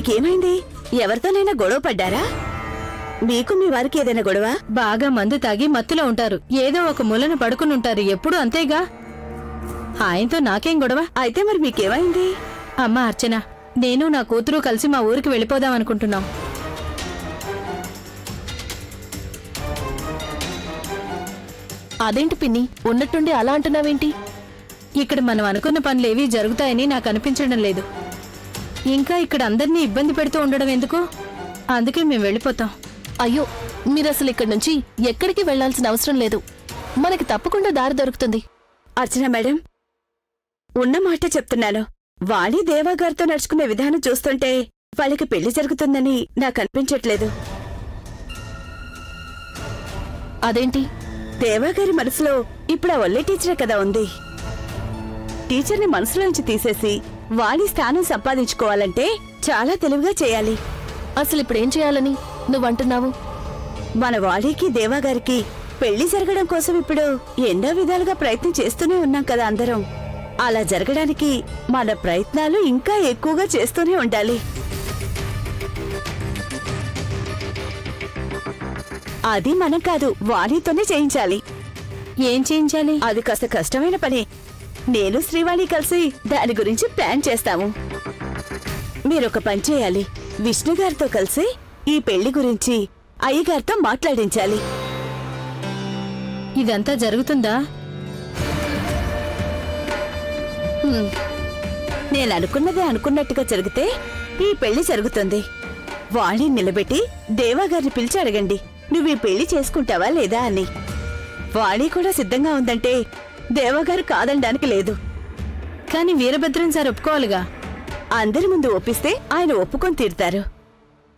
మీకేమైంది? ఎవరితోనైనా గొడవ పడ్డారా? మీకు మీ వారికి ఏదైనా గొడవ? బాగా మందు తాగి మత్తులో ఉంటారు. ఏదో ఒక మూలన పడుకునుంటారు. ఎప్పుడు అంతేగా. ఆయనతో నాకేం గొడవ? అయితే మరి మీకేమైంది? అమ్మా అర్చన, నేను నా కూతురు కలిసి మా ఊరికి వెళ్ళిపోదాం అనుకుంటున్నాం. అదేంటి పిన్ని, ఉన్నట్టుండి అలా అంటున్నావేంటి? ఇక్కడ మనం అనుకున్న పనులేవీ జరుగుతాయని నాకు అనిపించడం లేదు. ఇంకా ఇక్కడ అందరినీ ఇబ్బంది పెడుతూ ఉండడం ఎందుకు? అందుకే మేము వెళ్ళిపోతాం. అయ్యో, మీరసలు ఇక్కడి నుంచి ఎక్కడికి వెళ్లాల్సిన అవసరం లేదు. మనకి తప్పకుండా దారి దొరుకుతుంది. అర్చన మేడం, ఉన్న మాట చెప్తున్నాను. వాణి దేవాగారితో నడుచుకునే విధానం చూస్తుంటే వాళ్ళకి పెళ్లి జరుగుతుందని నాకు అనిపించట్లేదు. అదేంటి? దేవాగారి మనసులో ఇప్పుడు ఆ ఒల్లే టీచరే కదా ఉంది. టీచర్ని మనసులోంచి తీసేసి వాణి స్థానం సంపాదించుకోవాలంటే చాలా తెలివిగా చేయాలి. అసలు ఇప్పుడేం చేయాలని నువ్వంటున్నావు? మన వాణికి దేవాగారికి పెళ్లి జరగడం కోసం ఇప్పుడు ఎన్నో విధాలుగా ప్రయత్నం చేస్తూనే ఉన్నాం కదా అందరం. అలా జరగడానికి మన ప్రయత్నాలు ఇంకా ఎక్కువగా చేస్తూనే ఉండాలి. అది మనం కాదు, వాణితోనే చేయించాలి. ఏం చేయించాలి? అది కాస్త కష్టమైన పని. నేను శ్రీవాణి కలిసి దాని గురించి ప్లాన్ చేస్తాము. మీరొక పని చేయాలి. విష్ణు గారితో కలిసి ఈ పెళ్లి గురించి అయ్యగారితో మాట్లాడించాలి. ఇదంతా జరుగుతుందా? నేను అనుకున్నదే అనుకున్నట్టుగా జరిగితే ఈ పెళ్లి జరుగుతుంది. వాణిని నిలబెట్టి దేవాగారిని పిలిచి అడగండి, నువ్వు ఈ పెళ్లి చేసుకుంటావా లేదా అని. వాణి కూడా సిద్ధంగా ఉందంటే దేవగారు కాదనడానికి లేదు. కాని వీరభద్రం సార్ ఒప్పుకోవాలిగా. అందరి ముందు ఒప్పిస్తే ఆయన ఒప్పుకొని తీరుతారు.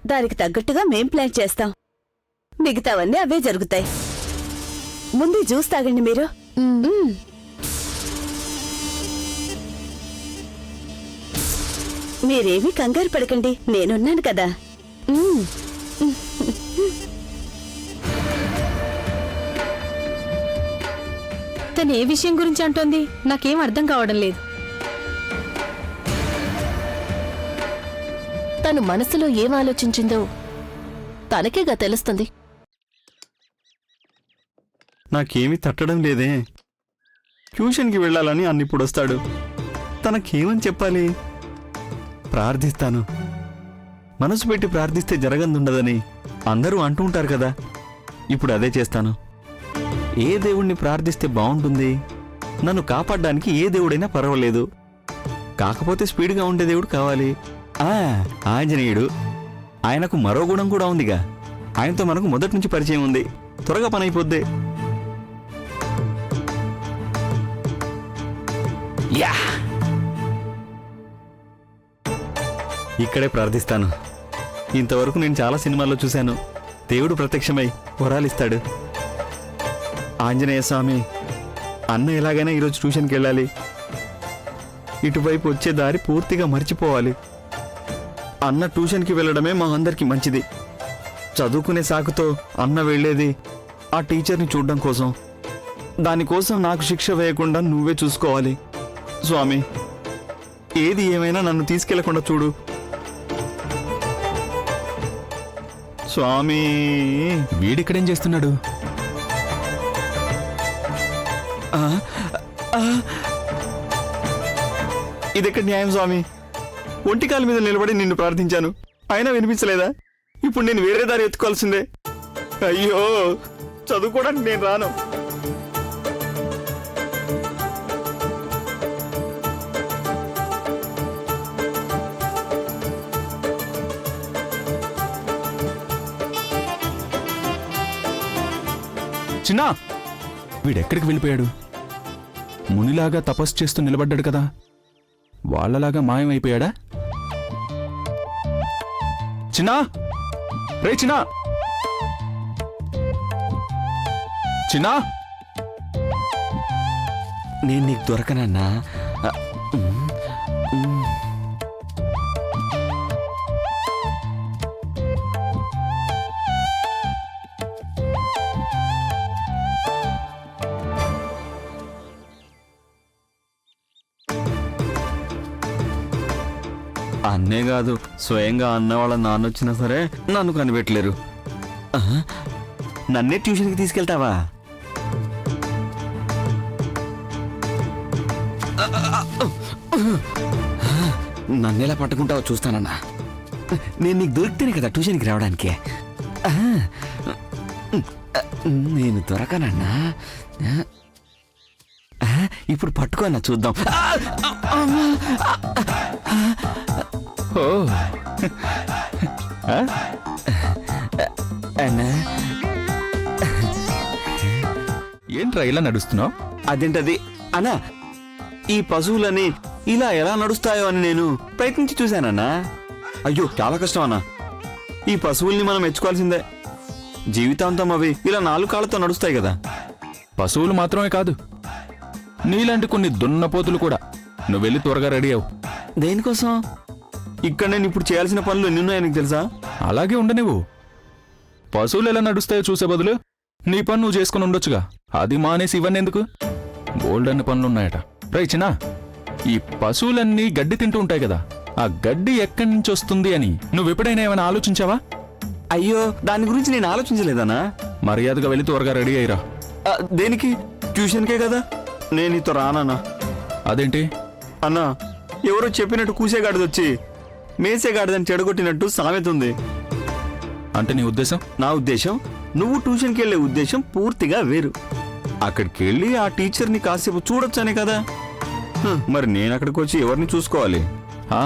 దానికి తగ్గట్టుగా మేం ప్లాన్ చేస్తాం. మిగతావన్నీ అవే జరుగుతాయి. ముందు జ్యూస్ తాగండి మీరు. మీరేమీ కంగారు పడకండి, నేనున్నాను కదా. తను ఏ విషయం గురించి అంటోంది? నాకేం అర్థం కావడం లేదు. తను మనసులో ఏం ఆలోచించిందో తనకేగా తెలుస్తుంది. నాకేమీ తట్టడం లేదే. ట్యూషన్కి వెళ్ళాలని అన్నిప్పుడొస్తాడు. తనకేమని చెప్పాలి? ప్రార్థిస్తాను. మనసు పెట్టి ప్రార్థిస్తే జరగందుండదని అందరూ అంటూ ఉంటారు కదా. ఇప్పుడు అదే చేస్తాను. ఏ దేవుణ్ణి ప్రార్థిస్తే బాగుంటుంది? నన్ను కాపాడడానికి ఏ దేవుడైనా పర్వాలేదు. కాకపోతే స్పీడ్గా ఉండే దేవుడు కావాలి. ఆంజనేయుడు. ఆయనకు మరో గుణం కూడా ఉందిగా. ఆయనతో మనకు మొదటి నుంచి పరిచయం ఉంది. త్వరగా పని అయిపోద్ది. యా, ఇక్కడే ప్రార్థిస్తాను. ఇంతవరకు నేను చాలా సినిమాల్లో చూశాను. దేవుడు ప్రత్యక్షమై వరాలిస్తాడు. ఆంజనేయ స్వామి, అన్న ఎలాగైనా ఈరోజు ట్యూషన్కి వెళ్ళాలి. ఇటువైపు వచ్చే దారి పూర్తిగా మర్చిపోవాలి. అన్న ట్యూషన్కి వెళ్ళడమే మా అందరికీ మంచిది. చదువుకునే సాకుతో అన్న వెళ్ళేది ఆ టీచర్ని చూడడం కోసం. దానికోసం నాకు శిక్ష వేయకుండా నువ్వే చూసుకోవాలి స్వామి. ఏది ఏమైనా నన్ను తీసుకెళ్లకుండా చూడు స్వామి. వీడిక్కడేం చేస్తున్నాడు? ఇదెక్కడ న్యాయం స్వామి? ఒంటికాల మీద నిలబడి నిన్ను ప్రార్థించాను, అయినా వినిపించలేదా? ఇప్పుడు నేను వేరే దారి ఎత్తుకోవాల్సిందే. అయ్యో, చదువుకోవడానికి నేను రాను. చిన్నా, వీడెక్కడికి వెళ్ళిపోయాడు? మునిలాగా తపస్సు చేస్తూ నిలబడ్డాడు కదా, వాళ్ళలాగా మాయమైపోయాడా? చిన్నా, రే చిన్నా, చిన్నా, నేను నీకు దొరకనన్నా. అన్నే కాదు, స్వయంగా అన్న వాళ్ళ నాన్న వచ్చినా సరే నన్ను కనిపెట్టలేరు. ఆహా, నన్నే ట్యూషన్కి తీసుకెళ్తావా? నన్నేలా పట్టుకుంటావో చూస్తానన్నా. నేను నీకు దొరికితేనే కదా ట్యూషన్కి రావడానికి. ఆహా, నేను దొరకనన్నా. ఆహా, ఇప్పుడు పట్టుకోన్నా చూద్దాం. ఓ ఆ? అన్నా, ఏంట్రా ఇలా నడుస్తున్నావు? అదేంటది అన్నా, ఈ పశువులని ఇలా ఎలా నడుస్తాయో అని నేను ప్రయత్నించి చూశానన్నా. అయ్యో చాలా కష్టం అన్నా. ఈ పశువుల్ని మనం మెచ్చుకోవాల్సిందే. జీవితాంతం అవి ఇలా 4 కాళ్ళతో నడుస్తాయి కదా. పశువులు మాత్రమే కాదు, నీలాంటి కొన్ని దున్నపోతులు కూడా. నువ్వు వెళ్ళి త్వరగా రెడీ అవు. దేనికోసం? ఇక్కడ నేను ఇప్పుడు చేయాల్సిన పనులు ఎన్నున్నాయో నీకు తెలుసా? అలాగే ఉండ నువ్వు. పశువులు ఎలా నడుస్తాయో చూసే బదులు నీ పని నువ్వు చేసుకుని ఉండొచ్చుగా. అది మానేసి ఇవన్నీ ఎందుకు? బోల్డ్ అన్ని పనులున్నాయట. రేయ్ చిన్నా, ఈ పశువులన్నీ గడ్డి తింటూ ఉంటాయి కదా, ఆ గడ్డి ఎక్కడి నుంచి వస్తుంది అని నువ్వెప్పుడైనా ఏమైనా ఆలోచించావా? అయ్యో, దాని గురించి నేను ఆలోచించలేదన్నా. మర్యాదగా వెళ్ళి త్వరగా రెడీ అయ్యిరా. దేనికి? ట్యూషన్కే కదా. నేను నీతో రానన్నా. అదేంటి? అన్నా, ఎవరో చెప్పినట్టు కూసేగాడిదొచ్చి మేసేగాడిదని చెడగొట్టినట్టు సామెత ఉంది. అంటే నీ ఉద్దేశం? నా ఉద్దేశం, నువ్వు ట్యూషన్కి వెళ్ళే ఉద్దేశం పూర్తిగా వేరు. అక్కడికి వెళ్ళి ఆ టీచర్ని కాసేపు చూడొచ్చనే కదా. మరి నేను అక్కడికి వచ్చి ఎవరిని చూసుకోవాలి? ఆ,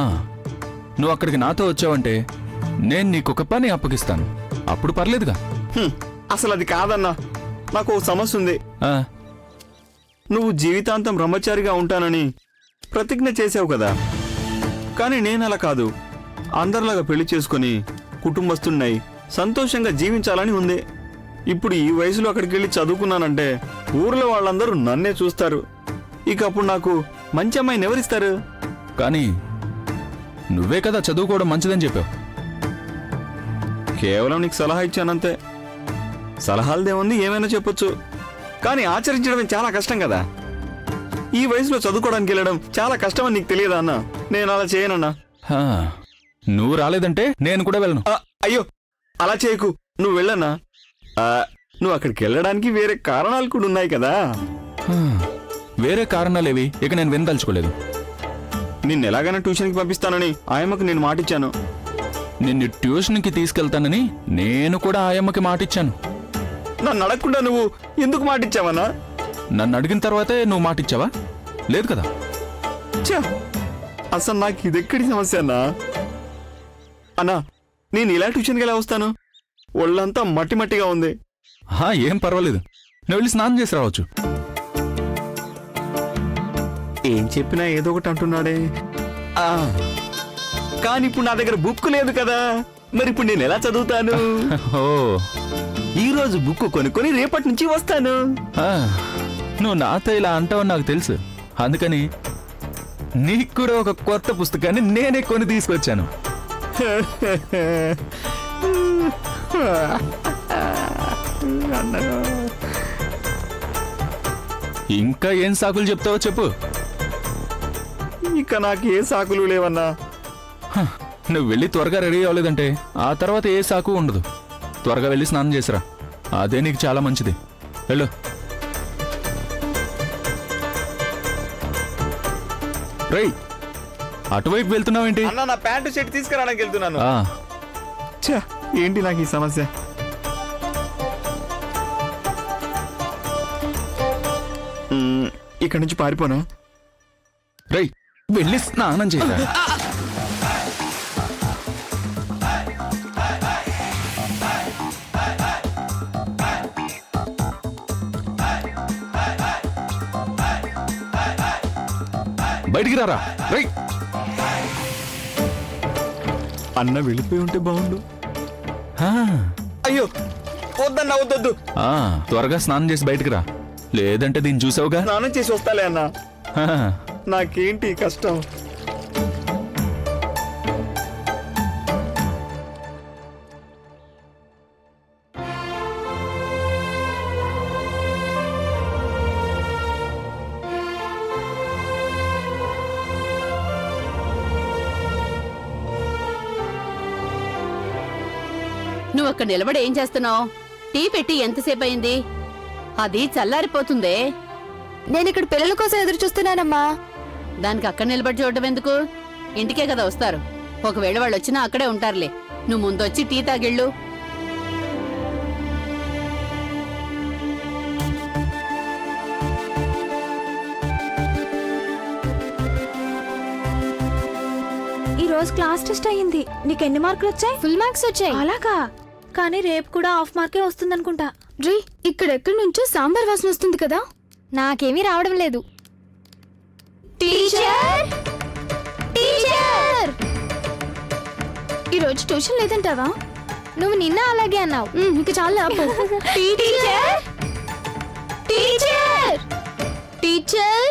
నువ్వు అక్కడికి నాతో వచ్చావంటే నేను నీకొక పని అప్పగిస్తాను. అప్పుడు పర్లేదుగా. అసలు అది కాదన్నా. నాకు ఓ సమస్య ఉంది. ఆ, నువ్వు జీవితాంతం బ్రహ్మచారిగా ఉంటానని ప్రతిజ్ఞ చేసావు కదా. కానీ నేను అలా కాదు. అందరిలాగా పెళ్లి చేసుకుని కుటుంబస్తున్నై సంతోషంగా జీవించాలని ఉంది. ఇప్పుడు ఈ వయసులో అక్కడికి వెళ్ళి చదువుకున్నానంటే ఊర్లో వాళ్ళందరూ నన్నే చూస్తారు. ఇక అప్పుడు నాకు మంచి అమ్మాయిని ఎవరిస్తారు? కానీ నువ్వే కదా చదువుకోవడం మంచిదని చెప్పావు. కేవలం నీకు సలహా ఇచ్చానంతే. సలహాలదేముంది, ఏమైనా చెప్పొచ్చు. కానీ ఆచరించడమే చాలా కష్టం కదా. ఈ వయసులో చదువుకోవడానికి వెళ్ళడం చాలా కష్టమని నీకు తెలియదా అన్న? నేను అలా చేయనన్నా. హా, నువ్వు రాలేదంటే నేను కూడా వెళ్ళను. అయ్యో, అలా చేయకు. నువ్వు వెళ్ళన్నా. నువ్వు అక్కడికి వెళ్ళడానికి వేరే కారణాలు కూడా ఉన్నాయి కదా. హా, వేరే కారణాలేవి ఇక నేను వినదలుచుకోలేదు. నిన్ను ఎలాగైనా ట్యూషన్కి పంపిస్తానని ఆయమ్మకు నేను మాటిచ్చాను. నిన్ను ట్యూషన్కి తీసుకెళ్తానని నేను కూడా ఆయమ్మకి మాటిచ్చాను. నన్ను అడగకుండా నువ్వు ఎందుకు మాటిచ్చావన్నా? నన్ను అడిగిన తర్వాతే నువ్వు మాటిచ్చావా? లేదు కదా. ఛా, అసలు నాకు ఇదెక్కడి సమస్య అన్నా? అన్నా, నేను ఇలా ట్యూషన్కి ఎలా వస్తాను? ఒళ్ళంతా మట్టి మట్టిగా ఉంది. హా, ఏం పర్వాలేదు, నువ్వు వెళ్ళి స్నానం చేసి రావచ్చు. ఏం చెప్పినా ఏదో ఒకటి అంటున్నాడే. కానీ ఇప్పుడు నా దగ్గర బుక్ లేదు కదా. మరి ఇప్పుడు నేను ఎలా చదువుతాను? ఓ, ఈ రోజు బుక్ కొనుక్కొని రేపటి నుంచి వస్తాను. ఆ, నువ్వు నాతో ఇలా అంటావని నాకు తెలుసు. అందుకని నీకు కూడా ఒక కొత్త పుస్తకాన్ని నేనే కొని తీసుకొచ్చాను. ఇంకా ఏం సాకులు చెప్తావో చెప్పు. ఇక నాకు ఏ సాకులు లేవన్నా. హ, నువ్వు వెళ్ళి త్వరగా రెడీ అవ్వలేదంటే ఆ తర్వాత ఏ సాకు ఉండదు. త్వరగా వెళ్ళి స్నానం చేసిరా, అదే నీకు చాలా మంచిది. వెళ్ళు. రేయ్, అటువైపు వెళ్తున్నావేంటి? అన్నా, నా ప్యాంటు షర్ట్ తీసుకురావడానికి వెళ్తున్నాను. ఆ, ఛా, ఏంటి నాకు ఈ సమస్య? ఇక్కడి నుంచి పారిపోనా? రేయ్, వెళ్ళి స్నానం చేయరా. బయటికి రారా. రేయ్, అన్న వెళ్ళిపోయి ఉంటే బాగుండు. ఆ, అయ్యో, వద్దన్నా, వద్దొద్దు. ఆ, త్వరగా స్నానం చేసి బయటికి రా, లేదంటే దీన్ని చూసావుగా. స్నానం చేసి వస్తాలే అన్నా. ఆ, నాకేంటి కష్టం? నువ్వు అక్కడ నిలబడి ఏం చేస్తున్నావు? టీ పెట్టి ఎంతసేపు అయింది? అది చల్లారిపోతుందే. నేను ఇక్కడ పిల్లల కోసం ఎదురు చూస్తున్నానమ్మా. దానికి అక్కడ నిలబడి చూడడం ఎందుకు? ఇంటికే కదా వస్తారు. ఒకవేళ వాళ్ళు వచ్చినా అక్కడే ఉంటారులే. నువ్వు ముందొచ్చి టీ తాగిళ్ళు. ఈ రోజు క్లాస్ టెస్ట్ అయ్యింది. నీకు ఎన్ని మార్కులు వచ్చాయి? ఫుల్ మార్క్స్ వచ్చాయి. అలాగా? కానీ రేపు కూడా హాఫ్ మార్కే వస్తుందనుకుంటా. రీ, ఇక్కడెక్కడి నుంచో సాంబార్ వాసన వస్తుంది కదా. నాకేమీ రావడం లేదు. టీచర్, టీచర్, ఈ రోజు ట్యూషన్ లేదంటావా? నువ్వు నిన్న అలాగే అన్నావు. ఇక చాలా ఆపు. Teacher, teacher, teacher.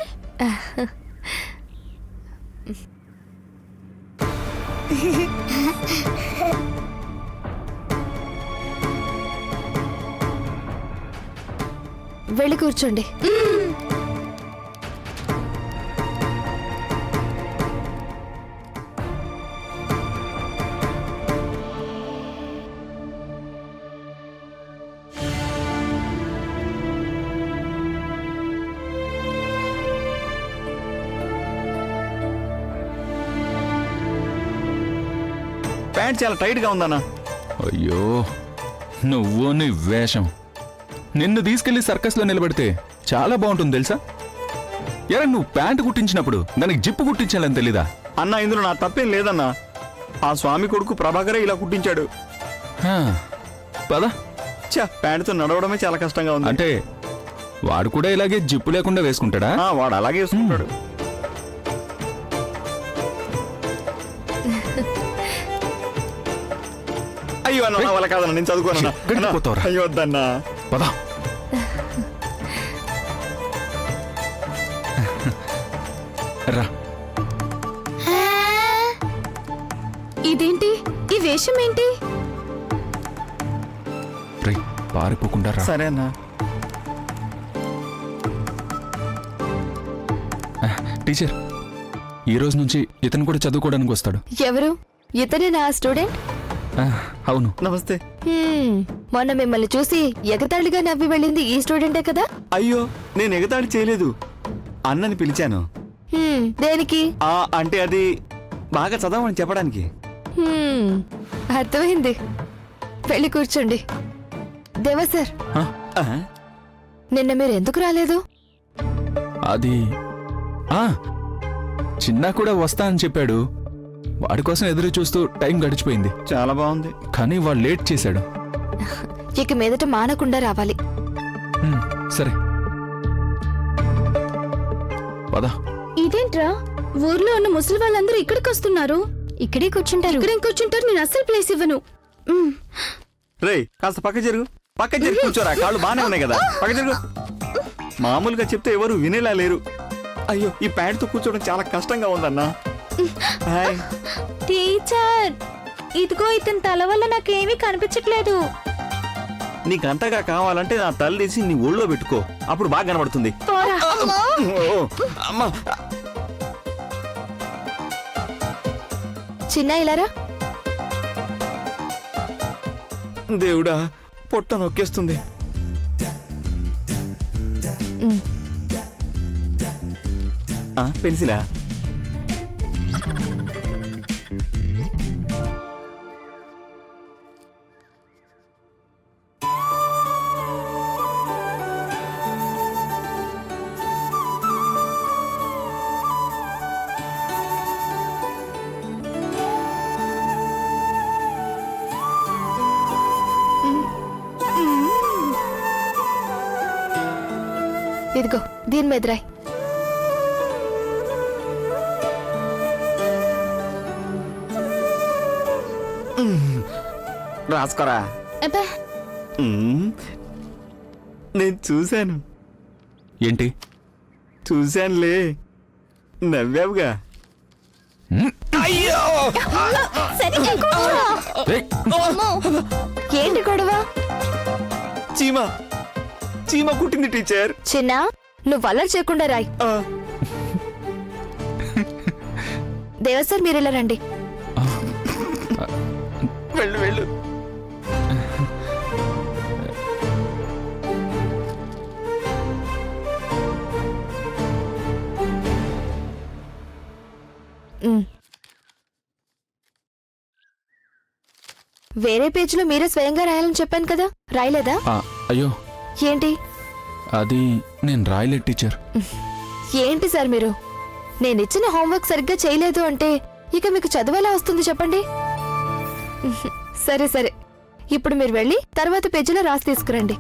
వెళ్ళి కూర్చోండి. ప్యాంట్ చాలా టైట్ గా ఉందన్నా. అయ్యో, నువ్వు నీ వేషం. నిన్ను తీసుకెళ్లి సర్కస్లో నిలబడితే చాలా బాగుంటుంది తెలుసా? ఎరా, నువ్వు ప్యాంటు కుట్టించినప్పుడు దానికి జిప్పు కుట్టించాలని తెలీదా? అన్నా, ఇందులో నా తప్పేం లేదన్నా. ఆ స్వామి కొడుకు ప్రభాకరే ఇలా కుట్టించాడు. హా, పద. ప్యాంటుతో నడవడమే చాలా కష్టంగా ఉంది. అంటే వాడు కూడా ఇలాగే జిప్పు లేకుండా వేసుకుంటాడా? వాడు అలాగే వేసుకుంటాడు. అయ్యో అన్న, నా వల్ల కాదన్నా, నేను చదువుకోనన్నా. గడిచిపోతావురా. అయ్యో వద్దన్నా. పద. రా. ఇదేంటి? ఈ వేషం ఏంటి? రేయ్, పారిపోకుండా రా. సరే అన్నా. టీచర్, ఈ రోజు నుంచి ఇతను కూడా చదువుకోవడానికి వస్తాడు. ఎవరు? ఇతనే నా స్టూడెంట్? అవును. నమస్తే. మొన్న మిమ్మల్ని చూసి ఎగతాళిగా నవ్వి వెళ్ళింది ఈ స్టూడెంటే కదా? అయ్యో, నేను ఎగతాళి చేయలేదు. అన్నని పిలిచాను. దేనికి? అంటే అది బాగా చదవమని చెప్పడానికి. అర్థమైంది. వెళ్ళి కూర్చోండి. దేవా సార్, నిన్న మీరు ఎందుకు రాలేదు? అది చిన్న కూడా వస్తా అని చెప్పాడు. వాడి కోసం ఎదురు చూస్తూ టైం గడిచిపోయింది. చాలా బాగుంది. కానీ వాడు లేట్ చేశాడు. ఇక మీదట మానకుండా రావాలి. సరే, పద. ఇదేంట్రా, ఊర్లో ఉన్న ముసలి వాళ్ళందరూ ఇక్కడికి వస్తున్నారు. ఇక్కడే కూర్చుంటారు. ఇక్కడే కూర్చుంటారు. నేను అస్సలు ప్లేస్ ఇవ్వను. రేయ్, కాస్త పక్క జరుగు. పక్క జరిగి కూర్చోరా. కాళ్ళు బానే ఉన్నాయి కదా. పక్క జరుగు. మామూలుగా చెప్తే ఎవరు వినేలా లేరు. అయ్యో, ఈ ప్యాంట్ తో కూర్చోవడం చాలా కష్టంగా ఉందన్నా. హాయ్ టీచర్, ఇదిగో ఇతని తల వల్ల నాకేమీ కనిపించట్లేదు. నీకు అంతగా కావాలంటే నా తల తీసి నీ ఒళ్ళో పెట్టుకో, అప్పుడు బాగా కనబడుతుంది. అమ్మా, చిన్న ఇలారా. దేవుడా, పొట్ట నొక్కేస్తుంది. పెన్సిలా? ఇదిగో, దీని మీద రాయ్. రాసుకోరా. అబ్బా, నేను చూశాను. ఏంటి? చూశానులే, నవ్వావుగా. అయ్యో, ఏంటి గొడవ? చీమ చీమ కుట్టింది టీచర్. చిన్న, నువ్వు అల్లరి చేయకుండా రాయ్. దేవా సార్, మీరు ఇలా రండి. వెళ్ళు వెళ్ళు. వేరే పేజీలో మీరే స్వయంగా రాయాలని చెప్పాను కదా, రాయలేదా? అయ్యో ఏంటి అది నేను రాయలేదు టీచర్. ఏంటి సార్ మీరు? నేనిచ్చిన హోంవర్క్ సరిగ్గా చేయలేదు అంటే ఇక మీకు చదువేలా వస్తుంది చెప్పండి? సరే సరే, ఇప్పుడు మీరు వెళ్ళి తర్వాత పేజీలో రాసి తీసుకురండి.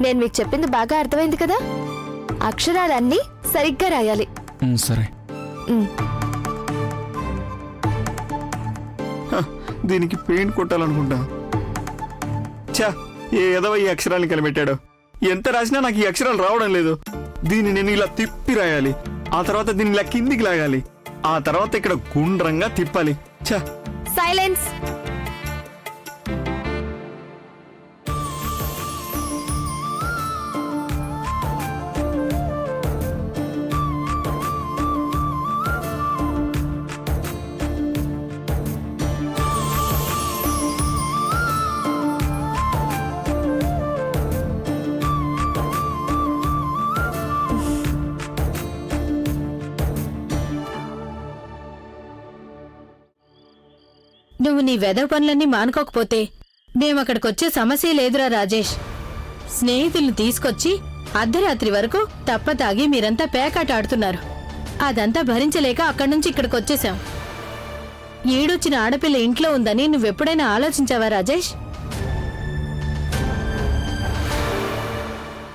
నేను మీకు చెప్పింది బాగా అర్థమైంది కదా? అక్షరాలన్నీ సరిగ్గా రాయాలి. సరే. దీనికి పెయింట్ కొట్టాలనుకుంటా. ఛా, ఏ ఎదవ ఈ అక్షరాన్ని కనిపెట్టాడు. ఎంత రాసినా నాకు ఈ అక్షరాలు రావడం లేదు. దీన్ని నేను ఇలా తిప్పి రాయాలి, ఆ తర్వాత దీన్ని ఇలా కిందికి లాగాలి, ఆ తర్వాత ఇక్కడ గుండ్రంగా తిప్పాలి. ఛా, సైలెన్స్. నువ్వు నీ వెధవ పనులన్నీ మానుకోకపోతే మేమక్కడికొచ్చే సమస్య లేదురా రాజేష్. స్నేహితుల్ని తీసుకొచ్చి అర్ధరాత్రి వరకు తప్పతాగి మీరంతా పేకాట ఆడుతున్నారు. అదంతా భరించలేక అక్కడి నుంచి ఇక్కడికొచ్చేశాం. ఈడొచ్చిన ఆడపిల్ల ఇంట్లో ఉందని నువ్వెప్పుడైనా ఆలోచించావా రాజేష్?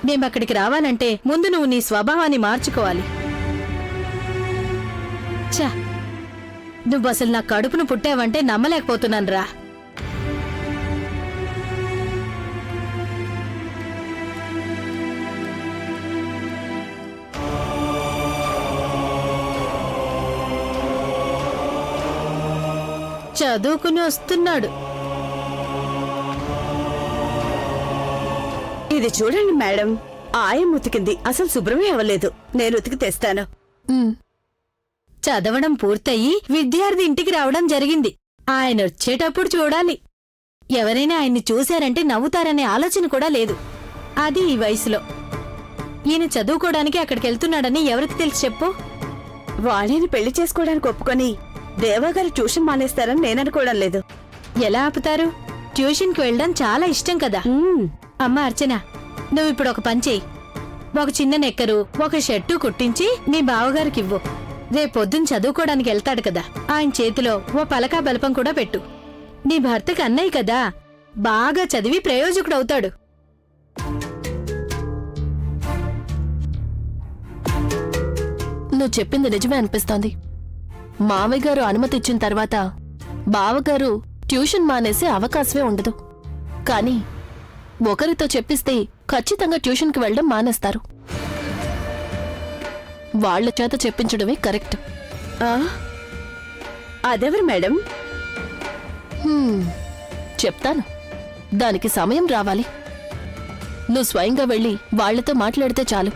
మేమక్కడికి రావాలంటే ముందు నువ్వు నీ స్వభావాన్ని మార్చుకోవాలి. ఛా, నువ్వు అసలు నా కడుపును పుట్టావంటే నమ్మలేకపోతున్నాను రా. చదువుకుని వస్తున్నాడు. ఇది చూడండి మేడం, ఆయం ఉతికింది, అసలు శుభ్రమే అవ్వలేదు. నేను ఉతికి తెస్తాను. చదవడం పూర్తయి విద్యార్థి ఇంటికి రావడం జరిగింది. ఆయన వచ్చేటప్పుడు చూడాలి. ఎవరైనా ఆయన్ని చూశారంటే నవ్వుతారనే ఆలోచన కూడా లేదు. అది ఈ వయసులో. ఈయన చదువుకోవడానికి అక్కడికెళ్తున్నాడని ఎవరికి తెలిసి చెప్పు? వాణిని పెళ్లి చేసుకోవడానికి ఒప్పుకొని దేవాగారు ట్యూషన్ మానేస్తారని నేననుకోవడం లేదు. ఎలా ఆపుతారు? ట్యూషన్కి వెళ్ళడం చాలా ఇష్టం కదా. అమ్మా అర్చన, నువ్విప్పుడు ఒక పని చెయ్యి. ఒక చిన్న నెక్కరు, ఒక షర్టు కుట్టించి మీ బావగారికివ్వు. రేపొద్దున చదువుకోవడానికి వెళ్తాడు కదా, ఆయన చేతిలో ఓ పలకా బలపం కూడా పెట్టు. నీ భర్తకి అన్నయ్య కదా, బాగా చదివి ప్రయోజకుడవుతాడు. నువ్వు చెప్పింది నిజమే అనిపిస్తోంది. మామయ్య గారు అనుమతి ఇచ్చిన తర్వాత బావగారు ట్యూషన్ మానేసే అవకాశమే ఉండదు. కానీ ఒకరితో చెప్పిస్తే ఖచ్చితంగా ట్యూషన్కి వెళ్ళడం మానేస్తారు. వాళ్ల చేత చెప్పించడమే కరెక్ట్. అదెవరు మేడం? చెప్తాను, దానికి సమయం రావాలి. నువ్వు స్వయంగా వెళ్ళి వాళ్లతో మాట్లాడితే చాలు.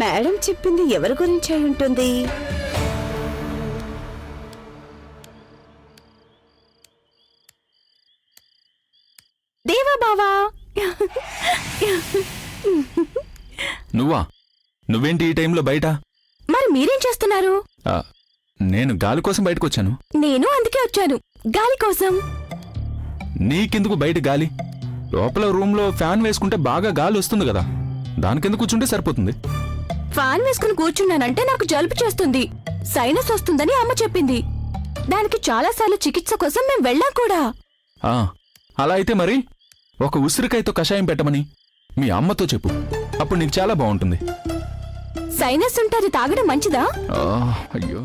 మేడం చెప్పింది ఎవరి గురించి అయి ఉంటుంది? దేవా బావా. నువ్వా? నువ్వేంటి ఈ టైంలో బయట? మరి మీరేం చేస్తున్నారు? నేను గాలి కోసం బయటకొచ్చాను. నేను అందుకే వచ్చాను, గాలి కోసం. నీకెందుకు బయట గాలి? లోపల రూమ్లో ఫ్యాన్ వేసుకుంటే బాగా గాలి వస్తుంది కదా, దానికెందుకు కూర్చుంటే సరిపోతుంది. ఫ్యాన్ వేసుకుని కూర్చున్నానంటే నాకు జలుబు చేస్తుంది, సైనస్ వస్తుందని అమ్మ చెప్పింది. దానికి చాలాసార్లు చికిత్స కోసం మేం వెళ్ళాం కూడా. అలా అయితే మరి ఒక ఉసిరికాయతో కషాయం పెట్టమని మీ అమ్మతో చెప్పు, అప్పుడు నీకు చాలా బాగుంటుంది. సైనస్ ఉంటే అది తాగడం మంచిదా? అయ్యో.